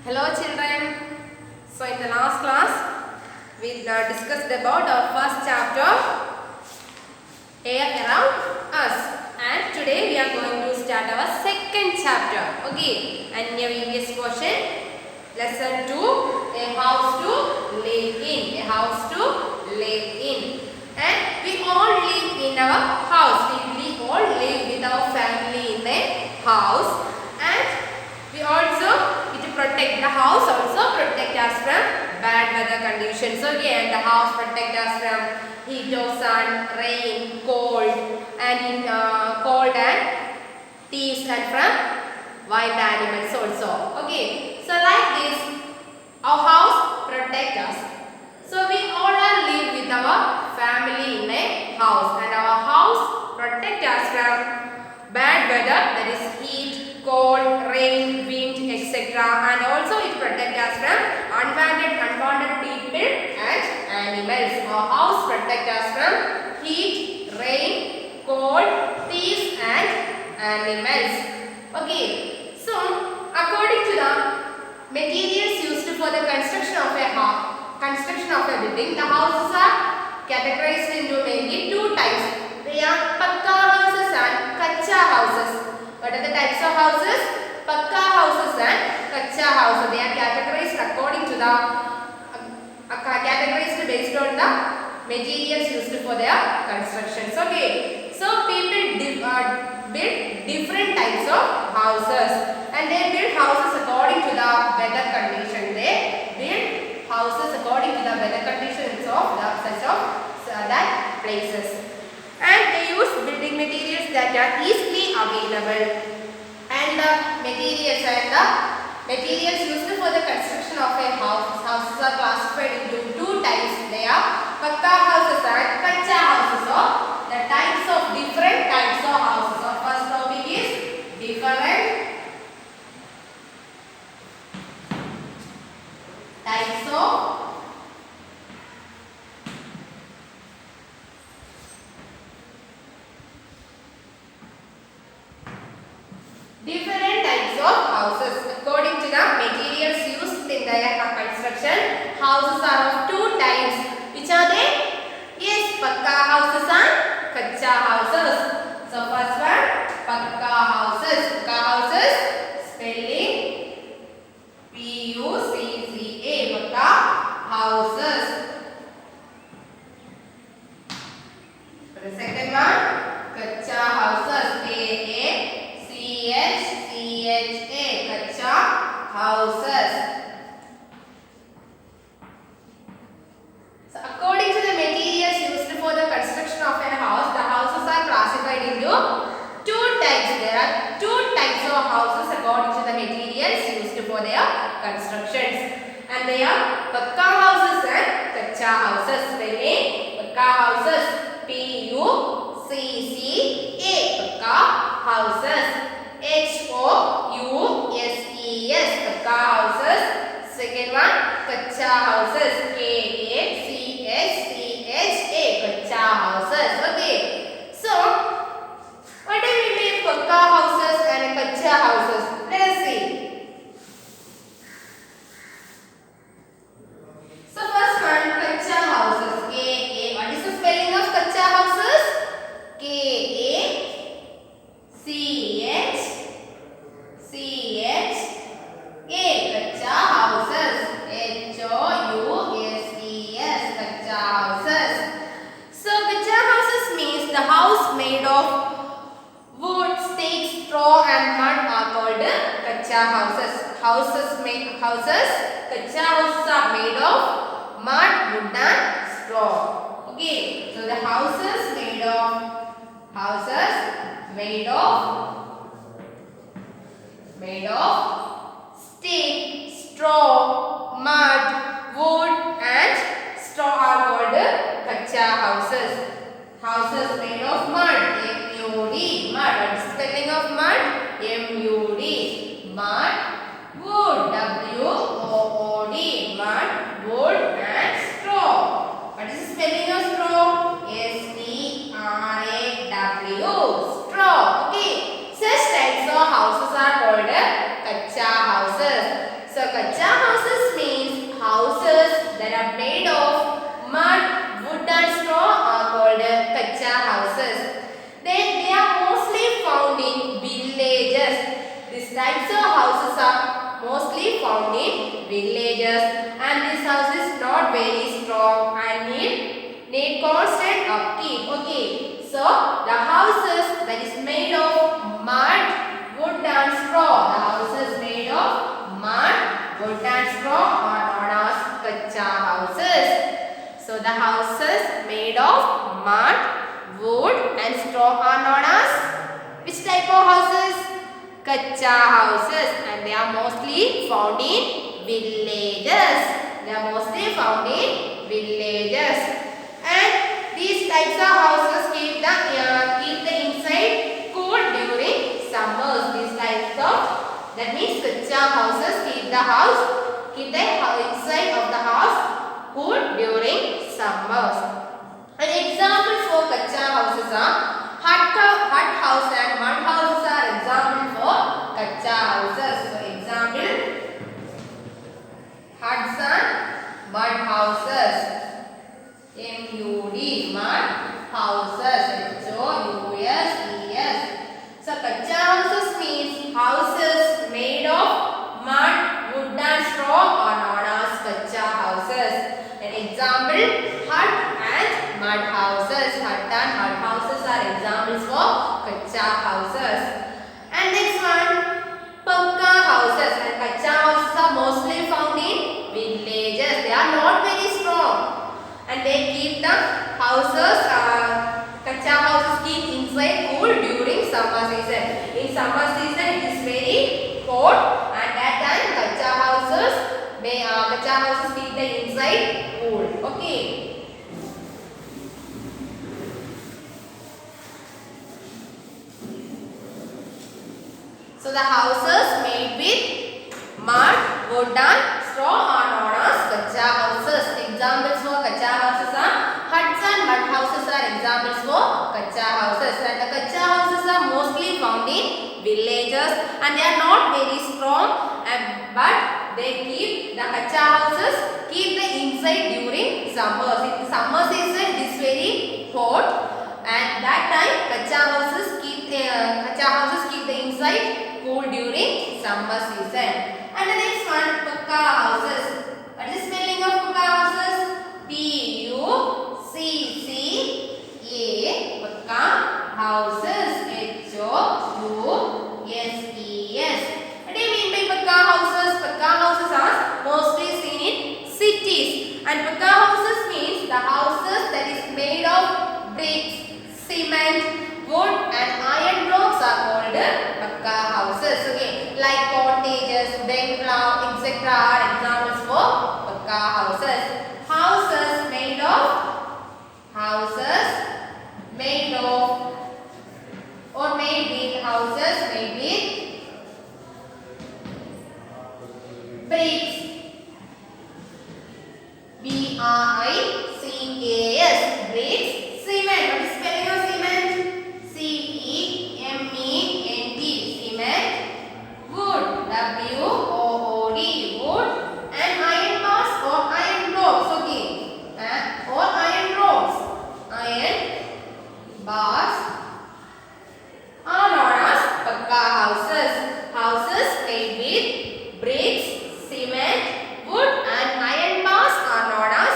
Hello children. So in the last class we discussed about our first chapter, Air Around Us, and today we are going to start our second chapter. Okay, and in previous portion, lesson 2, a house to live in. A house to live in. And we all live in our house. We all live with our family in a house, and we also protect the house, also protect us from bad weather conditions. Okay, and the house protect us from heat of sun, rain, cold, and in cold and thieves, and from wild animals also. Okay, so like this, our house protect us. So we all are live with our family in a house, and our house protect us from bad weather, that is heat, cold, rain, wind, etc. And also it protect us from unwanted people and animals. Our house protect us from heat, rain, cold, thieves and animals. Okay, so according to the materials used for the construction of a building, the houses are categorized into mainly two types. They are pakka houses and kacha houses. What are the types of houses? Pakka houses and kacha houses. They are categorized according to the categorized based on the materials used for their constructions. Okay, so people build different types of houses, and they build houses according to the weather condition. They build houses according to the weather conditions of that places, and they use building materials that are easily available. And the materials used for the construction of a house. Houses are classified into two types. They are pakka houses and kacha houses. So the types of different types of houses. So first topic is different types of houses. According to the materials used in their construction, houses are of two types. Which are they? Yes, pakka houses and kacha houses. So first one, pakka houses. Pakka houses, spelling P-U-C-C-A, pakka houses. For the second one, kacha houses, K-A-C-H-C-H-A, kacha houses. So according to the materials used for the construction of a house, the houses are classified into two types. There are two types of houses according to the materials used for their constructions, and they are pakka houses and kacha houses. Spelling pakka houses, P-U-C-C-A, pakka houses. H-O-U-S-E-S, pakka houses. Second one, kacha houses, K-A-C-H-C-H-A, kacha houses. Okay, so what do we mean pakka houses and kacha houses? Let us see. So first one, kacha houses, K-A. What is the spelling of kacha houses? K-A-C-H-C-H-A, kacha houses. H-O-U-S-E-S, kacha houses. So kacha houses means the house made of wood, sticks, straw and mud are called kacha houses. Kacha houses are made of mud, wood and straw. Okay, so the houses made of stick, straw, mud, wood and straw are called kacha houses. Houses made of mud, M-U-D, mud. What is the spelling of mud? M-U-D, mud. Wood, W-O-O-D, mud, wood and straw. What is the spelling of straw? S-T-R-A-W, straw. Okay, such types of houses are called kacha villages, and this house is not very strong and need constant upkeep. Okay, so the houses that is made of mud, wood and straw. The houses made of mud, wood and straw are known as kacha houses. So the houses made of mud, wood and straw are known as which type of houses? Kacha houses, and they are mostly found in villages. They are mostly found in villages. And these types of houses keep the inside cool during summers. These types of, that means kacha houses keep the inside of the house cool during summers. An example for kacha houses are hut house and mud houses are example for kacha houses. So example, huts and mud houses. M-U-D, mud houses. H-O-U-S-E-S. So kacha houses means houses made of mud, wood and straw are known as kacha houses. An example, hut and mud houses. Hut and mud houses are examples for kacha houses. And next one, pakka houses. And kacha houses are mostly found in villages. They are not very strong. And they keep the houses, kacha houses keep inside cool during summer season. In summer season it is very hot, and that time kacha houses keep the inside cool. Okay. So the houses made with mud, wood and straw are known as kacha houses. Examples for kacha houses are huts and mud houses are examples for kacha houses. And the kacha houses are mostly found in villages, and they are not very strong, but they keep the kacha houses keep the inside during summers. In the summer season it is very hot, and that time kacha houses keep the inside cool during summer season. And the next one, pakka houses. What is the spelling of pakka houses? P-U-C-C-A, pakka houses. H-O-U-S-E-S. What do you mean by pakka houses? Pakka houses are mostly seen in cities. And pakka houses means the houses that is made of bricks, cement, wood and iron blocks are called pakka houses. Okay, like cottages, bungalow, etc. are examples for pakka houses. Houses made of or made with houses made with bricks. B-R-I-C-K-S, bricks. Cement. What is spelling of cement? C-E-M-E-N-T, cement. Wood, W-O-O-D, wood. And iron bars or iron blocks, okay. Or iron rods. Iron bars are known as pakka houses. Houses made with bricks, cement, wood and iron bars are known as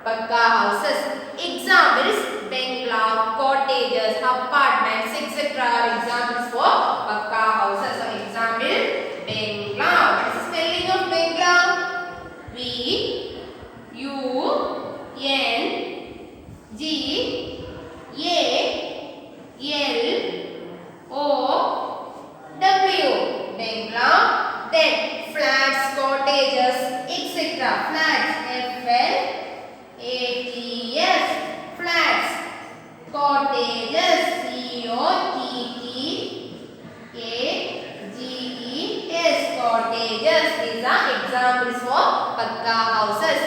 pakka houses. Examples, bungalow, cottages, apartments, etc. are examples for pakka houses. So example, bungalow. What is the spelling of bungalow? B-U-N-G-A-L-O-W. Bungalow. Then flats, cottages, etc. Flats. F-L-A-T-S. Flats. Cottages. C-O-T-T-A-G-E-S. Cottages. These are examples for pakka houses.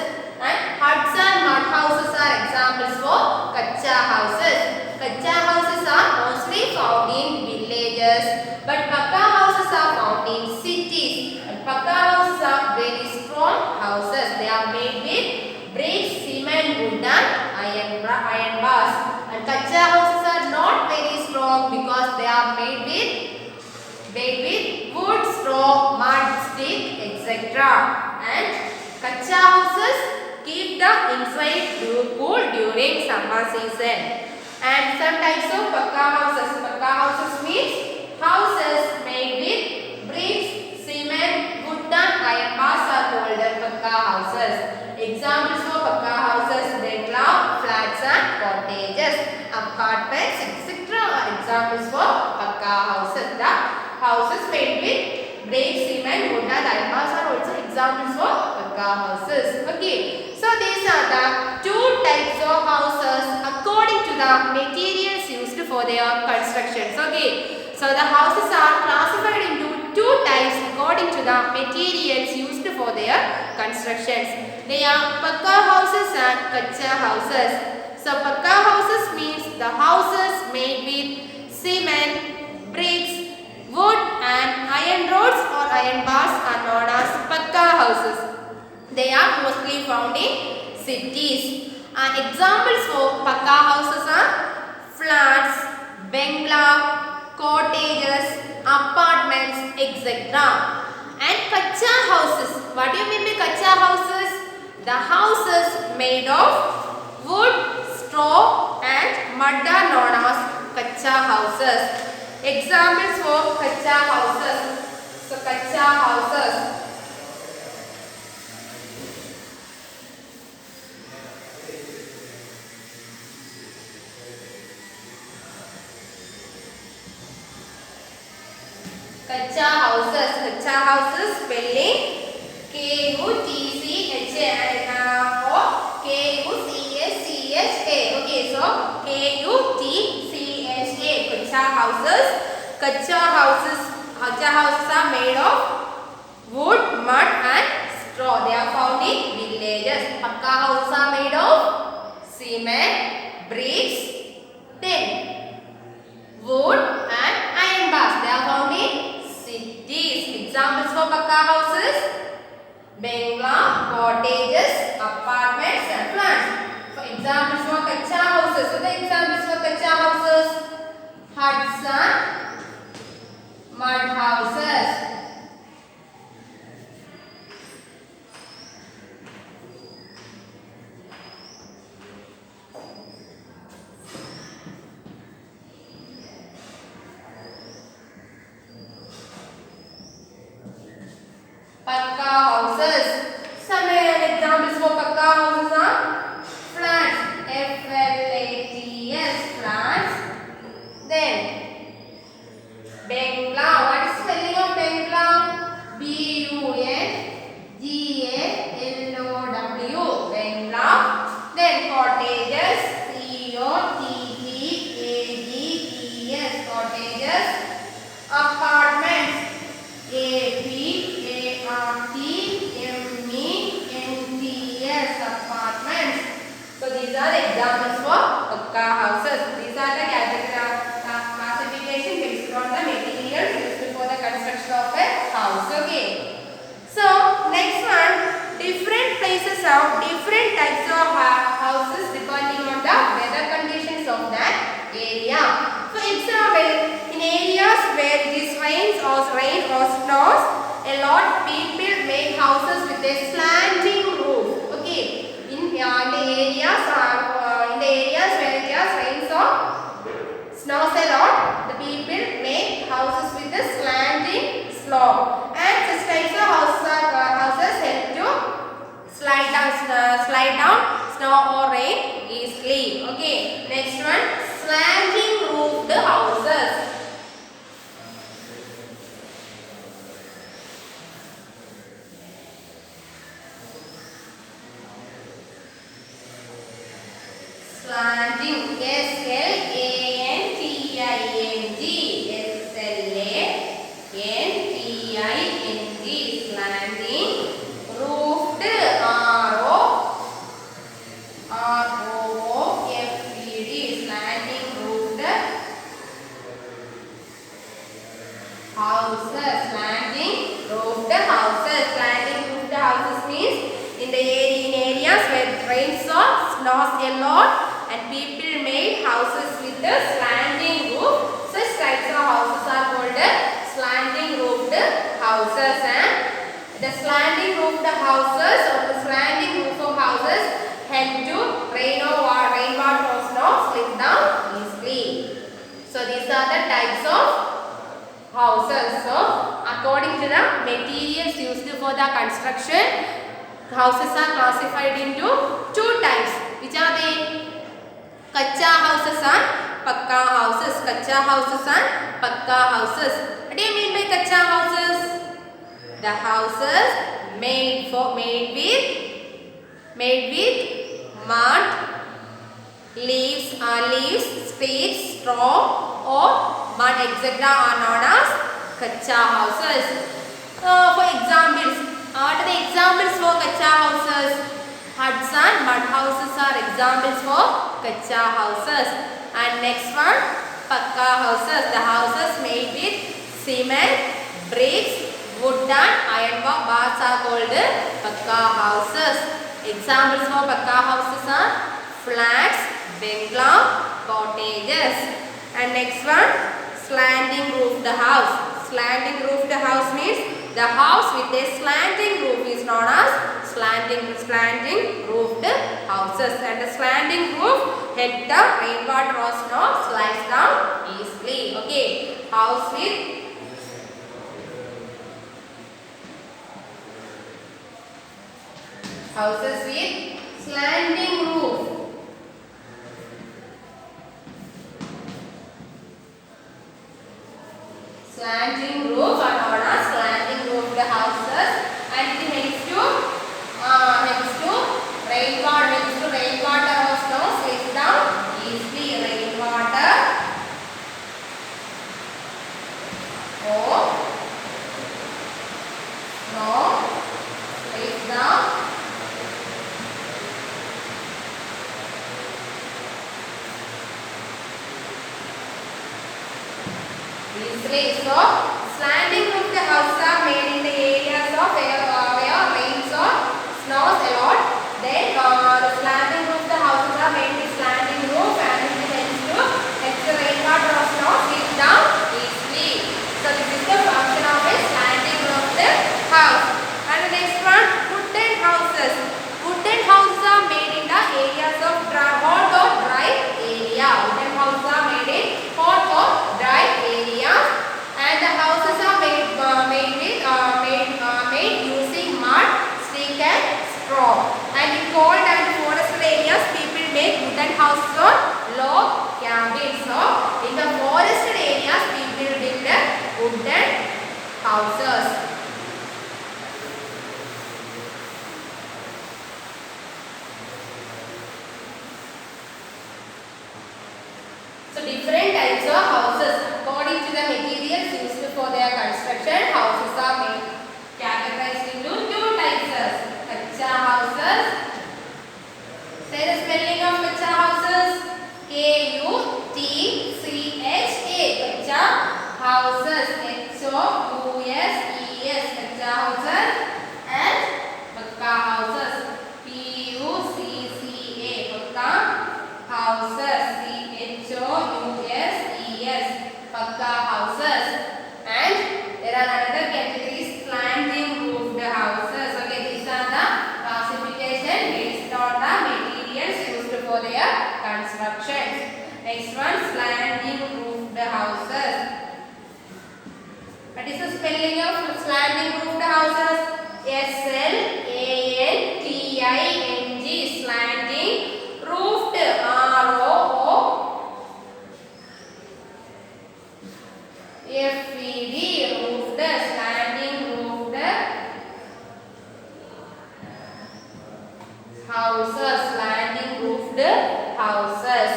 And huts and mud houses are examples for kacha houses. Kacha houses are mostly found in villages, but pakka houses are found in cities. And pakka houses are very strong houses. They are made with bricks, cement, wood and iron bars. And kacha houses are not very strong because they are made with wood, straw, mud, stick, etc. etc. And kacha houses keep the inside cool during summer season. And some types of pakka houses. Pakka houses means houses made with bricks, cement, wood and iron bars are called pakka houses. Examples for pakka houses: bungalow, flats and cottages, apartments, etc. are examples for pakka houses. The houses made with bricks, cement, wood and iron bars are also examples for pakka houses. Okay. So these are the two types of houses according to the materials used for their constructions. Okay. So the houses are classified into two types according to the materials used for their constructions. They are pakka houses and kacha houses. So pakka houses means the houses made with cement, bricks, wood and iron rods or iron bars are known as pakka houses. They are mostly found in cities. And examples for pakka houses are flats, bungalow, cottages, apartments, etc. And kacha houses. What do you mean by kacha houses? The houses made of wood, straw and mud are known as kacha houses. Examples for kacha houses. So kacha houses. Kacha houses. Kacha houses spelling K-U-T-C-H-A or K-U-C-H-C-H-A. Okay, so K-U-T-C-H-A. Kacha houses. Kacha houses are made of wood, mud and straw. They are found in villages. Pakka houses are made of cement, bricks, then wood and iron bars. They are found in cities. Examples for pakka houses: bungalow, cottages, apartments and flats. For examples for kacha houses. So the examples for kacha houses: huts and mud houses. Pakka houses. Some examples for pakka houses are flats, F-L-A-T-S, flats. Then bungalow. What is spelling of bungalow? B-U-N-G-A-L-O-W, bungalow. Then cottages, C-O-T-T-A-G-E-S, cottages. Apartments, A-P-A-R-T-M-E-N-T-S, apartments. So these are the examples for pakka houses. These are the classification based on the materials used for the construction of a house. Okay. So next one, different places have different types of houses depending on the weather conditions of that area. For example, in areas where this rain or snows a lot, people make houses with a slanting roof. Okay. In the areas where it rains or snows a lot, the people make houses with a slanting slope. And such types of houses help to slide down snow or rain easily. Okay. Next one, slanting roofed houses. Slanting, S-L-A-N-T-I-N-G, S-L-A-N-T-I-N-G, slanting, roofed, R-O-O-F-E-D, slanting roofed houses, slanting roofed houses. Slanting roofed houses means in areas where it rains or snows a lot and people made houses with a slanting roof. Such types of houses are called slanting roofed houses. And the roofed houses or the slanting roof of houses help to rainwater or snow slip down easily. So these are the types of houses. So according to the materials used for the construction, houses are classified into two types. Which are they? Kacha houses and Pakka houses. Kacha houses and Pakka houses. What do you mean by Kacha houses? The houses made with mud, leaves, sticks, straw or mud, etc. are known as Kacha houses. For examples, what are the examples for Kacha houses? Huts and mud houses are examples for Kacha houses. And next one, Pakka houses. The houses made with cement, bricks, wood and iron bars are called Pakka houses. Examples for Pakka houses are flats, bungalow, cottages. And next one, slanting roofed house. Slanting roofed house means the house with a slanting roof is known as slanting roofed houses. And the slanting roof help the rainwater or snow slides down easily. Okay, houses with slanting roof. Slanting roof are known as slanting roofed houses, and it helps to rainwater or snow slips down easily. Rainwater or snow slips down easily. So slanting roofed houses are made in the areas of where rains or snows a lot. Then the slanting roofed houses are made with slanting roof, and it helps the rainwater or snow slip down easily. So this is the function of a slanting roofed house. And the next one, wooden houses. Wooden houses are made in the areas of hot or dry area. Wooden houses are made in hot or dry areas, and the houses are made using mud, stick and straw. And in cold and forested areas, people make wooden houses or log cabins. So in the forested areas, people build wooden houses. So different types of houses according to the materials used for their construction. Houses are made categorized into two types: Kacha houses. Say the spelling of Kacha houses: K-U-T-C-H-A. Kacha houses. H-O-U-S-E-S. Kacha houses. And Pakka houses. P-U-C-C-A. Pakka houses. C-H-O-U-S-E-S. Pakka houses. And there are another categories: slanting roofed houses. Okay, these are the classification based on the materials used for their construction. Next one, slanting roofed houses. What is the spelling of slanting roofed houses? S-L-A-N-T-I-N-G. Slanting roofed. R-O-O-F-E-D. Roofed. Slanting roofed houses. Slanting roofed houses.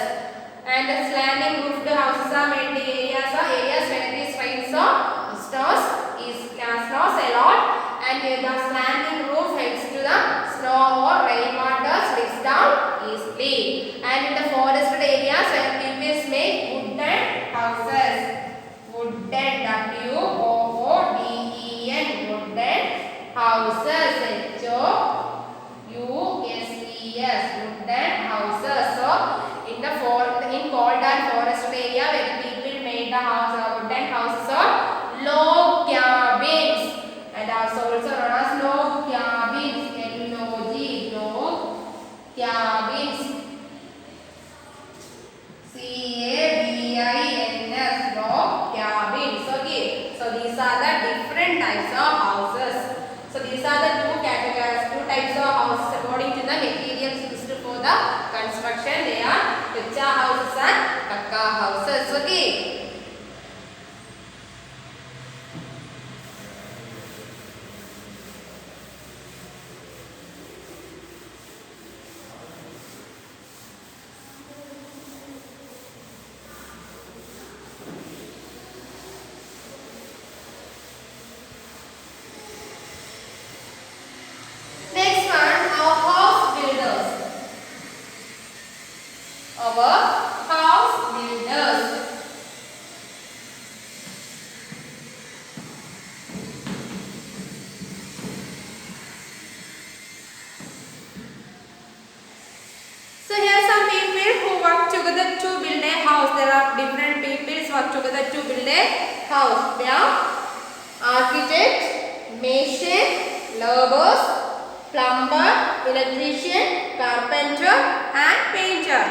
And the slanting roofed houses are made in areas where it is rains or snows a lot, and the slanting roof helps to the snow or rainwater slips down easily. And in the forested areas where people make wooden houses. Wooden, W-O-O-D-E-N. Wooden houses. H-O-U-S-E-S. Wooden houses. So in cold and the construction. They are kacha houses and pakka houses. Okay. Next one, our house builders. Our house builders. So here are some people who work together to build a house. There are different people who work together to build a house. They are architect, mason, laborers, plumber, electrician, carpenter and painter.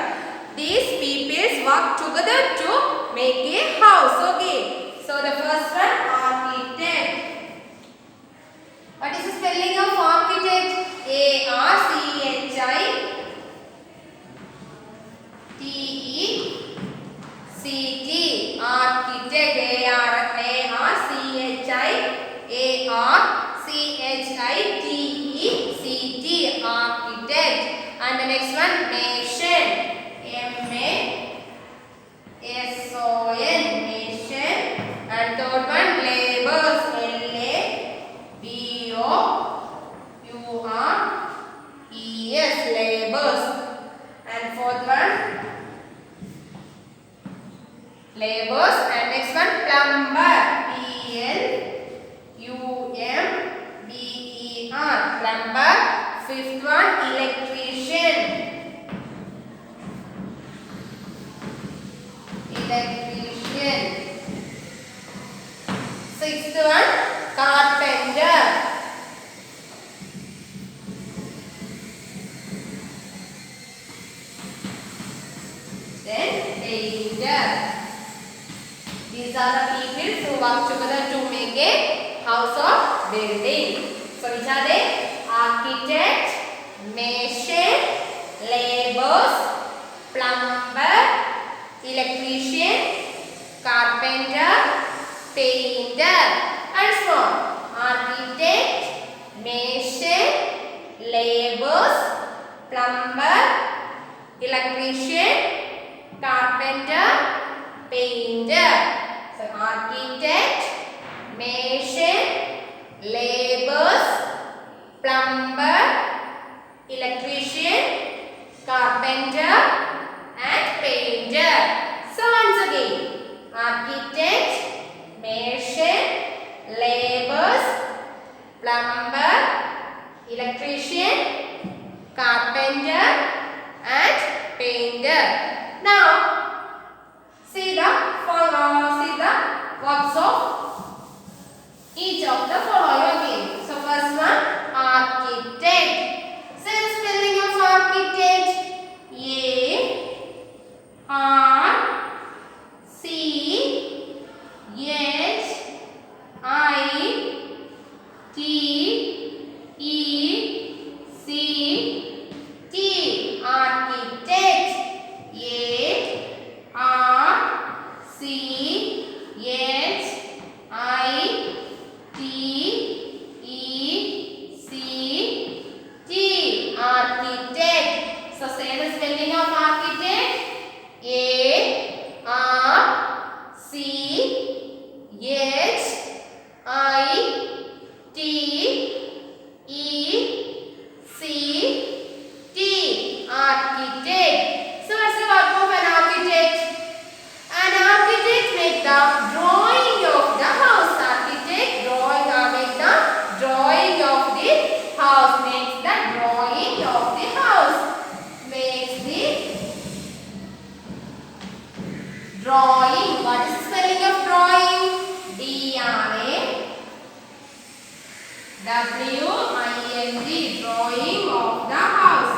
These people work together to make a house. Okay. So the first one, architect. What is the spelling of architect? A-R-C-H-I-T-E-C-T. Architect. A-R-C-H-I-A-R-C-H-I-T-E-C-T. Architect. And the next one, mason. M-A-S-O-N. Mason. And third one, laborers. L-A-B-O-U-R-E-S. Laborers. And fourth one, laborers. And next one, plumber. P-L-U-M-B-E-R. Plumber. Fifth one, electrician. Electrician. Sixth one, carpenter. Then painter. These are the people who work together to make a house or building. So which are they? Architect, mason, laborers, plumber, electrician, carpenter, painter. And so architect, mason, laborers, plumber, electrician, carpenter, painter. So architect, mason, laborers, plumber, electrician, carpenter and painter. So once again, architect, mason, laborers, plumber, electrician, carpenter and painter. Now see the works of each of the following again. So first one, architect. Say the spelling of architect. A-R-C-H-I-T-E-C-T. Architect. A-R-C-H-I-T-E-C-T. Architect. So say the spelling of architect. A-R-C-H-I-T-E-C-T. Architect. So what's the work of an architect? An architect make the drawing of the house. Architect make the drawing of the house. Makes the drawing of the house. Makes the drawing. What is the spelling of drawing? D-R-A-W-I-N-G. Drawing of the house.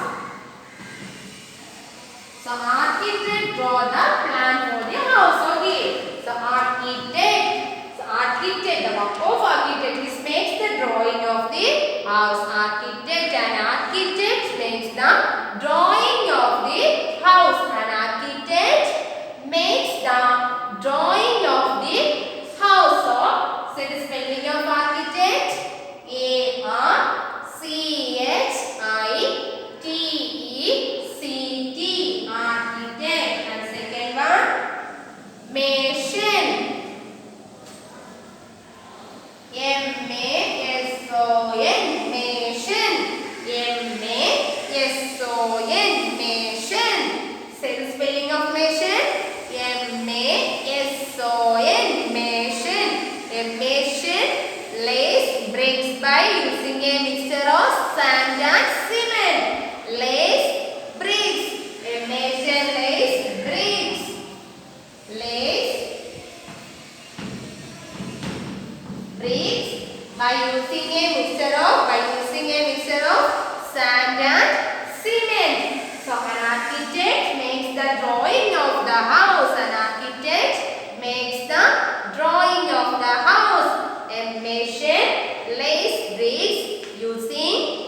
So architect draw the plan for the house. Okay. So architect. The work of architect is makes the drawing of the house. Architect makes the drawing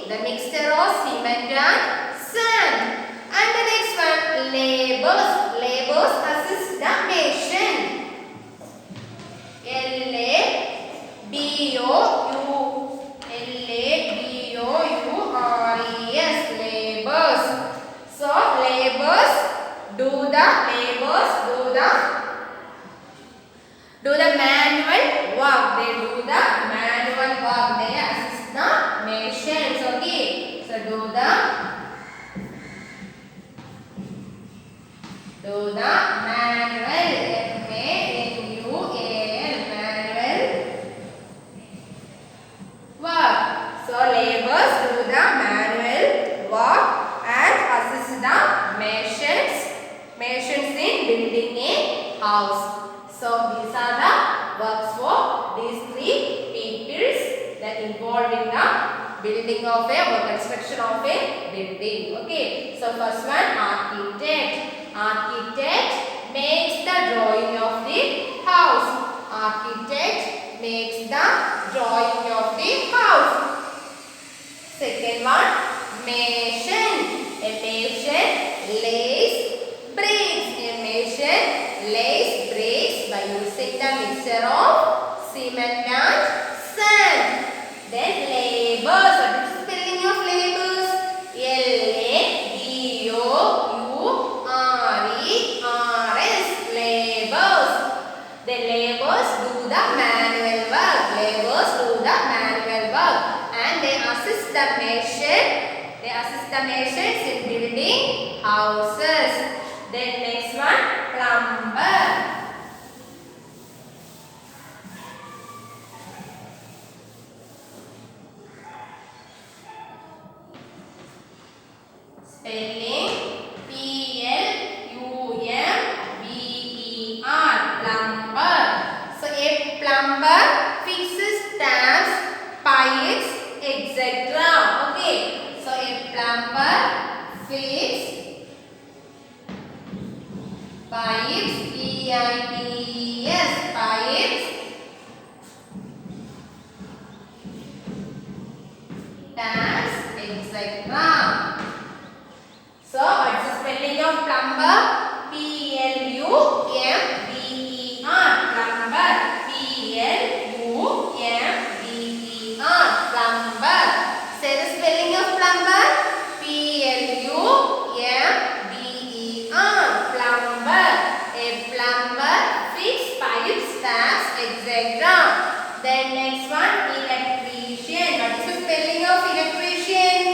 the mixture of cement and sand. And the next one, labors. Labors assist the nation. Labors. Labors. So labors do the manual work. They do the manual work. They assist the machines. Okay. So do the manual. Manual work. So labors do the manual work and assist the machines in building a house. So these are the works for these three peoples that involved in the building of a or construction of a building. Okay. So first one, architect. Architect makes the drawing of the house. Architect makes the drawing of the house. Second one, mason. A mason lays bricks. A mason lays bricks by using the mixture of cement and sand. Then labors. What is the spelling of labors? Labors. Labors. Then labors do the manual work. Labors do the manual work, and they assist the machine. They assist the machines in building houses. Then next one, plumber. Spelling Plumber. Plumber. So a plumber fixes taps, pipes, etc. Okay. So a plumber fixes pipes, P-I-P-E-S, pipes, taps, etc. So what's the spelling of plumber? P-L-U-M-B-E-R. Plumber. P-L-U-M-B-E-R. Plumber. Say the spelling of plumber. P-L-U-M-B-E-R. Plumber. A plumber fixes pipes, taps, etc. Then next one, electrician. What is the spelling of electrician?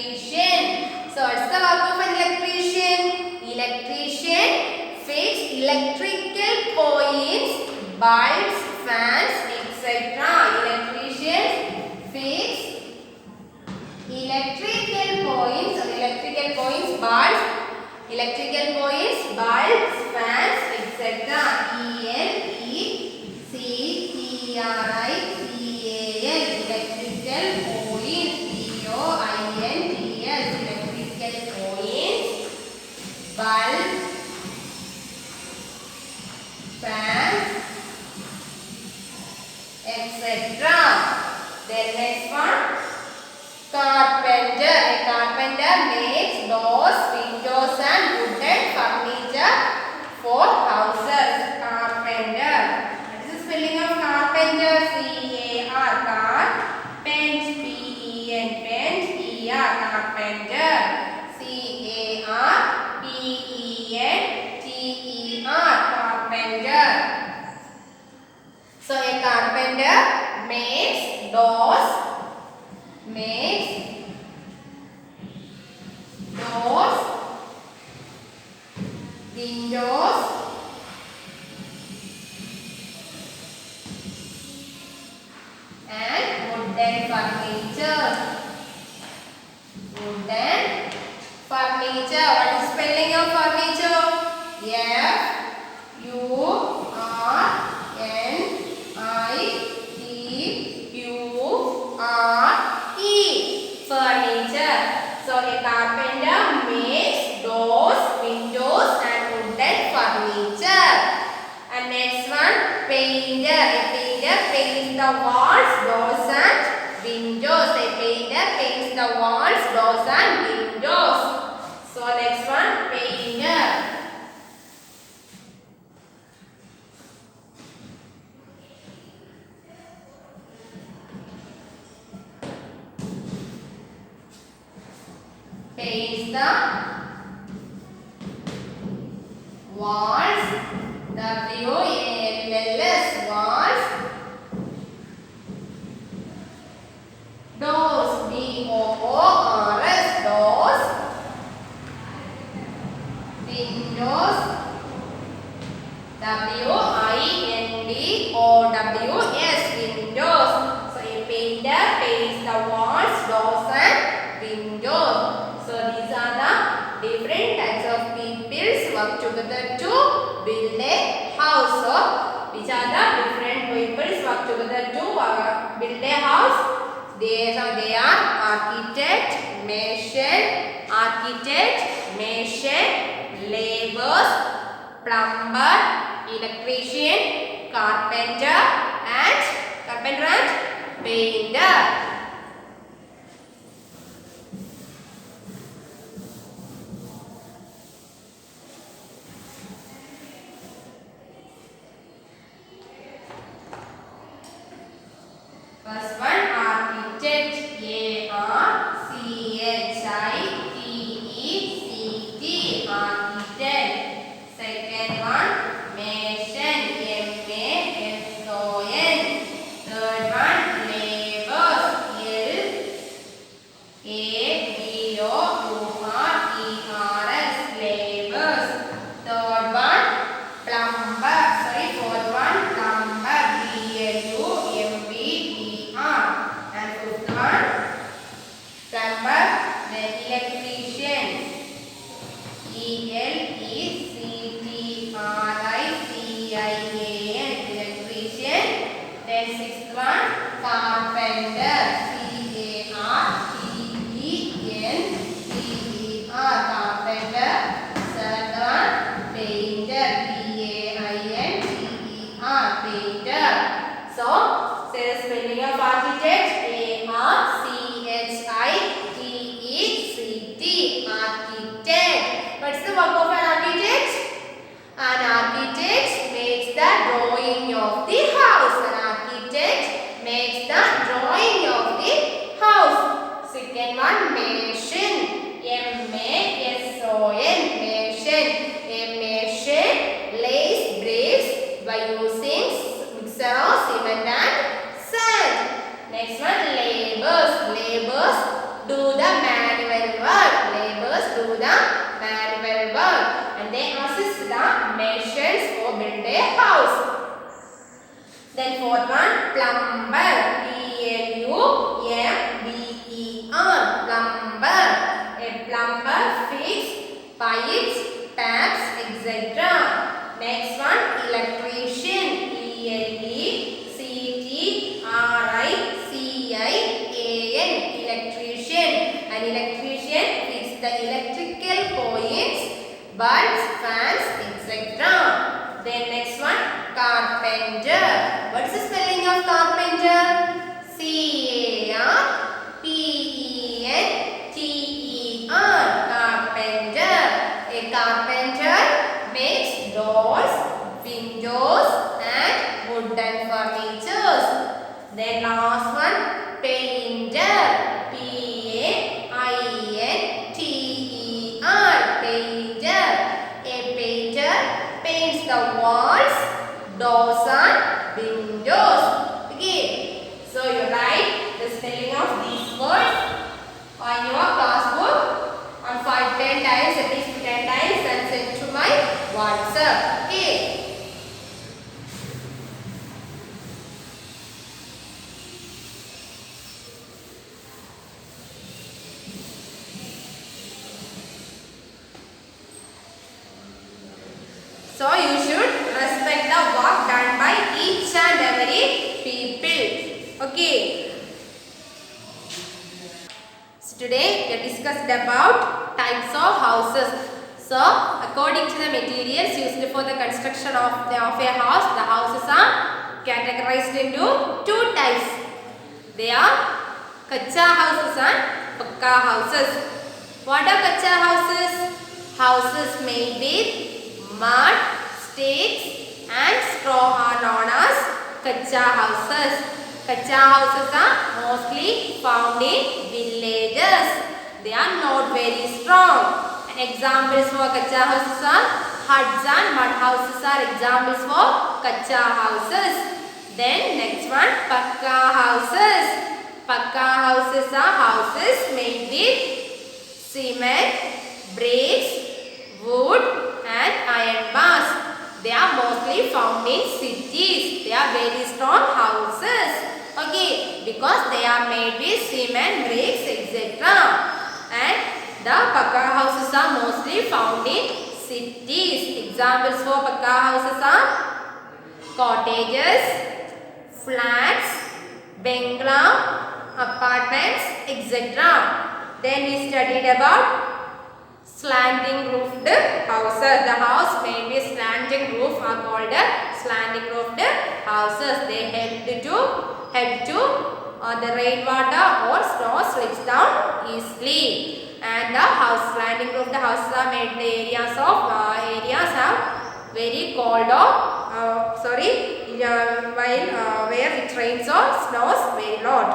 Electrician. So what's the work of an electrician? Electrician fixes electrical points, bulbs, fans, etc. Electrician fixes electrical points, bulbs, fans, etc. E-L-E-C-T-R-I-C-A-L. Electrical points. P-O-I-N-T-S. Electrical points, bulbs, fans, etc. Then next one, carpenter. A carpenter makes doors, windows and wooden furniture for houses. Carpenter. What is the spelling of carpenter? C-A-R. Carpent. P-E-N. Pent. E-R. Carpenter. C-A-R-P-E-N-T-E-R. Carpenter. So a carpenter makes doors, windows, and wooden furniture. What is the spelling of furniture? F-U-R-N-I-T-U-R furniture. So a carpenter makes doors, windows and wooden furniture. And next one, painter. A painter paints the walls, doors and windows. A painter paints the walls, doors and windows. So next one, painter. Paints the walls, W-A-L-L-S, walls, doors, D-O-O-R-S, doors, windows, W-I-N-D-O-W-S, windows. So a painter paints the walls, doors and windows. So these are the different types of peoples work together to build a house. So which are the different peoples work together to build a house? They are architect, mason, laborers, plumber, electrician, carpenter and painter. First one, architect, A-R-C-H-I-T-E-C-T, architect. Second one, mason, M-A-S-O-N. Third one, laborers, L-A-B-O-U-R-E-R-S, laborers. Third one, fourth one, plumber, P-L-U-M-B-E-R. And fifth one, plumber, then electrician, E-L-E-C-T-R-I-C-I-A-N, electrician. Then sixth one, carpenter, C-A-R-P-E-N-T-E-R, carpenter. Seventh one, painter, P-A-I-N-T-E-R, painter. So, say the spelling of architect, A-R-C-H-I-T-E-C-T, architect. What's the work of an architect? An architect makes the drawing of the house. An architect makes the drawing of the house. Second one, mason, M-A-S-O-N, mason. A mason lays bricks by using mixer of cement and sand. Next one, laborers. Laborers do the manual work. And they assist the masons for build a house. Then fourth one, plumber, P-L-U-M-B-E-R, plumber. A plumber fixes pipes, taps, etc. Next one, electrician, E-L-E-C-T-R-I-C-I-A-N, electrician. An electrician fixes the electrical points, bulbs, fans, etc. Then next one, carpenter. What's the spelling of carpenter? C-A-R-P-E-N-T-E-R, carpenter. A carpenter makes doors, windows and wooden furnitures. Then last one, painter, P-A-I-N-T-E-R, painter. A painter paints the walls, doors and windows. Okay, so you write the spelling of these words on your class book on 5-10 times, at least 10 times, and send to my WhatsApp. Okay. So you should respect the work done by each and every people. Okay. Today we discussed about types of houses. So according to the materials used for the construction of a house, the houses are categorized into two types. They are kacha houses and pakka houses. What are kacha houses? Houses made with mud, sticks and straw are known as kacha houses. Kacha houses are mostly found in villages. They are not very strong. And examples for kacha houses are huts and mud houses are examples for kacha houses. Then next one, pakka houses. Pakka houses are houses made with cement, bricks, wood and iron bars. They are mostly found in cities. They are very strong houses. Okay, because they are made with cement, bricks, etc. And the pakka houses are mostly found in cities. Examples for pakka houses are cottages, flats, bungalow, apartments, etc. Then we studied about slanting roofed houses. The house made with slanting roof are called slanting roofed houses. They help to the rainwater or snow slips down easily. And the house slanting roofed houses are made in the areas have very cold or where it rains or snows very lot.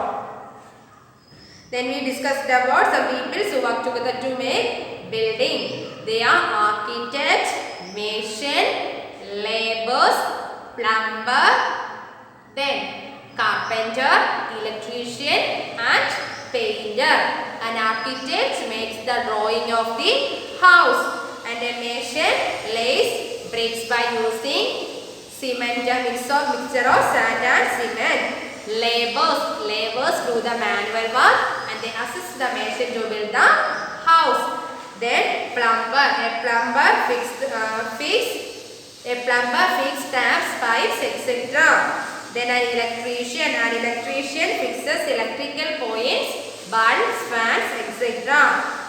Then we discussed about some people who work together to make building. They are architect, mason, laborers, plumber, then carpenter, electrician and painter. An architect makes the drawing of the house and a mason lays bricks by using cement, a mixture of sand and cement. Laborers do the manual work and they assist the mason to build the house. Then a plumber fixes taps, pipes, etc. Then an electrician fixes electrical points, bulbs, fans, etc.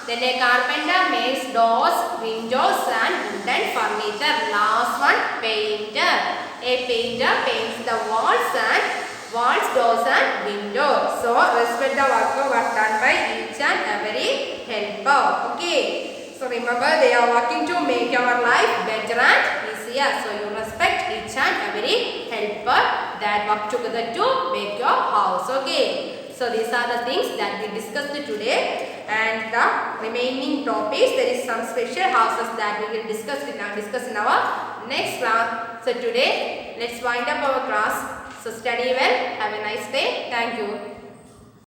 Then a carpenter makes doors, windows and wooden furniture. Last one, painter. A painter paints the walls, doors and windows. So respect the work done by each and every helper. Okay. So remember they are working to make our life better and easier. So you respect each and every helper that work together to make your house. Okay. So these are the things that we discussed today. And the remaining topics, there is some special houses that we will discuss in our next class. So today let's wind up our class. So study well. Have a nice day. Thank you.